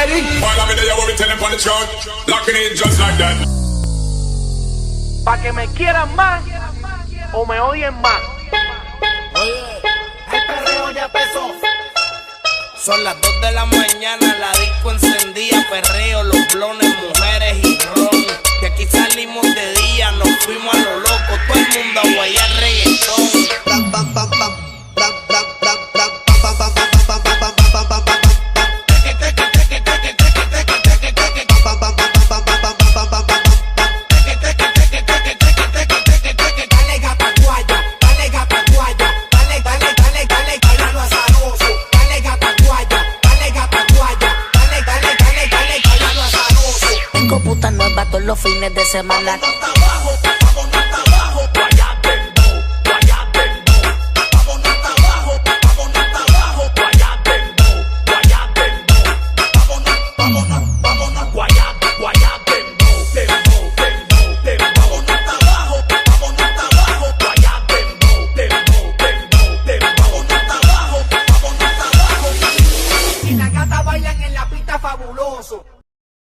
ready? While I'm in there, we tell them on the chart. Locking in just like that. Pa' que me quieran más o me odien más. Oye, el perreo ya empezó. Son las 2 de la mañana, la disco encendida, perreo, los blones, mujeres y ron. De aquí salimos de día, nos fuimos a lo loco, todo el mundo a guayar reggaetón. Puta nueva todos los fines de semana.